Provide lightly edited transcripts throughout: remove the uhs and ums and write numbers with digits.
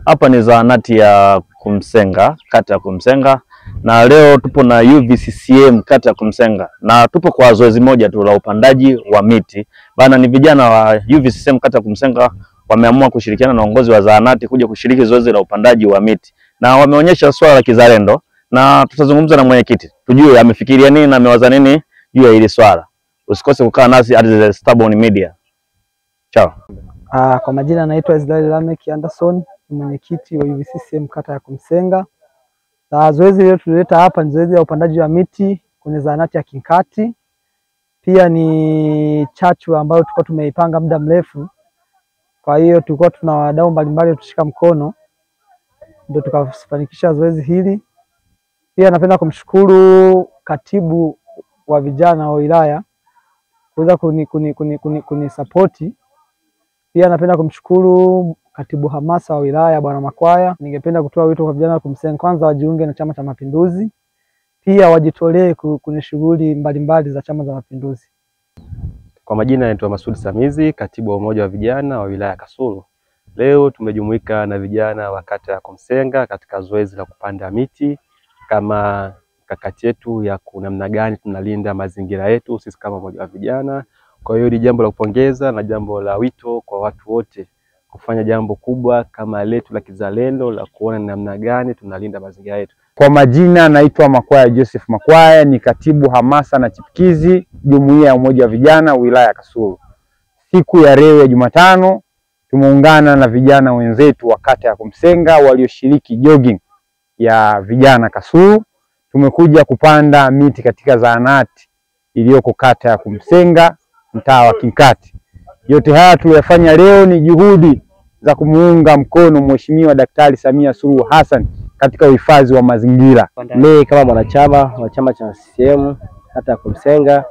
Hapa ni zahanati ya Kumsenga, kata ya Kumsenga, na leo tupo na UVCCM kata ya Kumsenga, na tupo kwa zoezi moja tu la upandaji wa miti. Bana, ni vijana wa UVCCM kata ya Kumsenga wameamua kushirikiana na uongozi wa zahanati kuja kushiriki zoezi la upandaji wa miti, na wameonyesha swala la kizalendo, na tutazungumza na mwenyekiti tujue amefikiria nini na amewaza nini juu ya hili swala. Usikose kukaa nasi at the Stubborn Media. Ciao. Kwa majina naitwa Israel Lamek Anderson, mwenyekiti wa UVCCM kata ya Kumsenga. Zoezi leo tulileta hapa ni zoezi la upandaji wa miti kwenye zahanati ya Kinkati. Pia ni chachu ambayo tulikuwa tumeipanga muda mrefu. Kwa hiyo tulikuwa tuna wadau mbalimbali tushika mkono ndio tukafanikisha zoezi hili. Pia napenda kumshukuru katibu wa vijana wa wilaya kuweza kunisapoti. Pia napenda kumshukuru katibu hamasa wa wilaya Bwana Makwaya. Ningependa kutoa wito kwa vijana wa Kumsenga, kwanza wajiunge na Chama cha Mapinduzi, pia wajitolee kwenye shughuli mbalimbali za Chama cha Mapinduzi. Kwa majina naitwa Masudi Samizi, katibu wa umoja wa vijana wa wilaya Kasulu. Leo tumejumuika na vijana wa kata ya Kumsenga katika zoezi la kupanda miti kama kakati yetu ya namna gani tunalinda mazingira yetu sisi kama umoja wa vijana. Kwa hiyo ni jambo la kupongeza na jambo la wito kwa watu wote kufanya jambo kubwa kama letu la kizalendo la kuona namna gani tunalinda mazingira yetu. Kwa majina naitwa Makwaya Joseph Makwaya, ni katibu hamasa na chipukizi jumuiya ya umoja wa vijana wilaya ya Kasulu. Siku ya leo ya Jumatano tumeungana na vijana wenzetu wa kata ya Kumsenga walioshiriki jogging ya vijana Kasulu. Tumekuja kupanda miti katika zahanati iliyoko kata ya Kumsenga, mtaa wa Kinkati. Yote haya tuliyofanya leo ni juhudi za kumuunga mkono Mheshimiwa Daktari Samia Suluhu Hassan katika uhifadhi wa mazingira. Mimi kama mwanachama wa chama cha CCM kata ya Kumsenga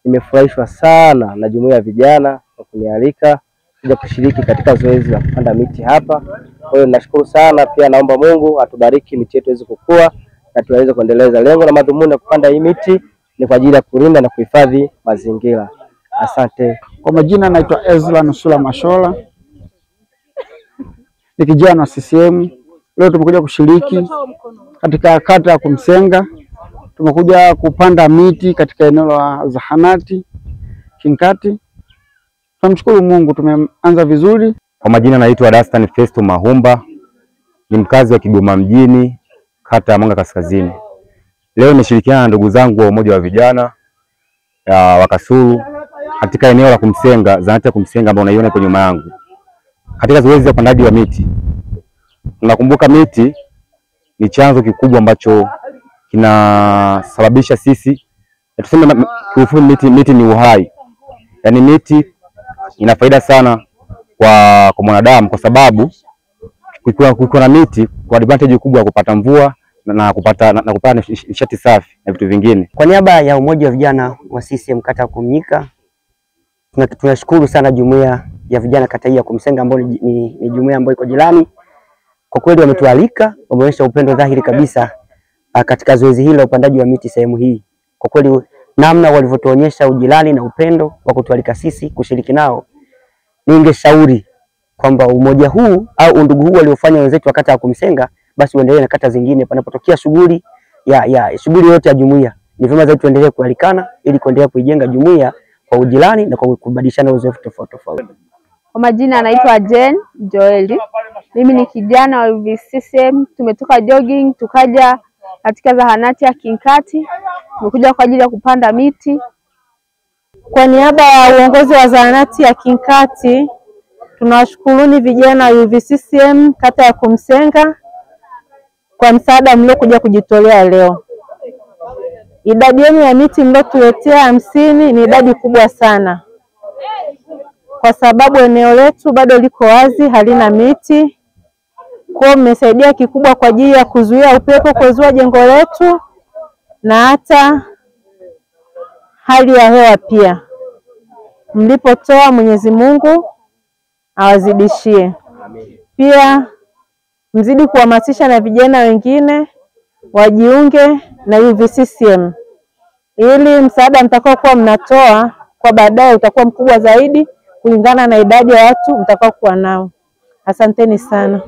nimefurahishwa sana na jumuiya ya vijana kwa kunialika kuja kushiriki katika zoezi la kupanda miti hapa. Kwa hiyo nashukuru sana, pia naomba Mungu atubariki miti yetu iweze kukua na tuweze kuendeleza. Lengo na madhumuni ya kupanda hii miti ni kwa ajili ya kulinda na kuhifadhi mazingira. Asante. Kwa majina naitwa Ezra Nusula Mashola, ni kijana wa CCM. Leo tumekuja kushiriki katika kata ya Kumsenga. Tumekuja kupanda miti katika eneo la zahanati Kinkati. Tunamshukuru Mungu, tumeanza vizuri. Kwa majina naitwa Dastan Festo Mahumba, ni mkazi wa Kigoma mjini, kata ya Mwanga Kaskazini. Leo nimeshirikiana na ndugu zangu wa umoja wa vijana wa Kasulu katika eneo la Kumsenga, zahanati ya Kumsenga ambayo unaiona hapo nyuma yangu, katika zoezi la upandaji wa miti. Tunakumbuka miti ni chanzo kikubwa ambacho kinasababisha sisi, tuseme kiufupi, miti ni uhai. Yaani miti ina faida sana kwa mwanadamu, kwa sababu kukiwa na miti kwa advantage kubwa ya kupata mvua na kupata nishati safi na vitu vingine. Kwa niaba ya umoja wa vijana wa CCM kata ya Kumnyika, tunashukuru sana jumuiya ya vijana kata hii ya Kumsenga ambayo ni jumuiya ambayo iko jirani. Kwa kweli wametualika, wameonyesha upendo dhahiri kabisa katika zoezi hili la upandaji wa miti sehemu hii. Kwa kweli namna walivyotuonyesha ujirani na upendo wa kutualika sisi kushiriki nao, ningeshauri kwamba umoja huu au undugu huu waliofanya wenzetu wa kata ya Kumsenga basi uendelee na kata zingine. Panapotokea shughuli shughuli yote ya jumuiya, ni vyema zaidi tuendelee kualikana ili kuendelea kuijenga jumuiya kwa ujirani na kwa kubadilishana uzoefu tofauti tofauti. Kwa majina anaitwa Jen Joeli. Mimi ni kijana wa UVCCM. Tumetoka jogging tukaja katika zahanati ya Kinkati. Tumekuja kwa ajili ya kupanda miti. Kwa niaba ya uongozi wa zahanati ya Kinkati, tunawashukuruni vijana wa UVCCM kata ya Kumsenga kwa msaada mliokuja kujitolea leo. Idadi yenu ya miti mliotuletea 50 ni idadi kubwa sana, kwa sababu eneo letu bado liko wazi, halina miti. Kwa mmesaidia kikubwa kwa ajili ya kuzuia upepo kuzua jengo letu na hata hali ya hewa pia. Mlipotoa, Mwenyezi Mungu awazidishie. Pia mzidi kuhamasisha na vijana wengine wajiunge na UVCCM ili msaada mtakao kuwa mnatoa kwa baadaye utakuwa mkubwa zaidi kulingana na idadi ya watu mtakao kuwa nao. Asanteni sana.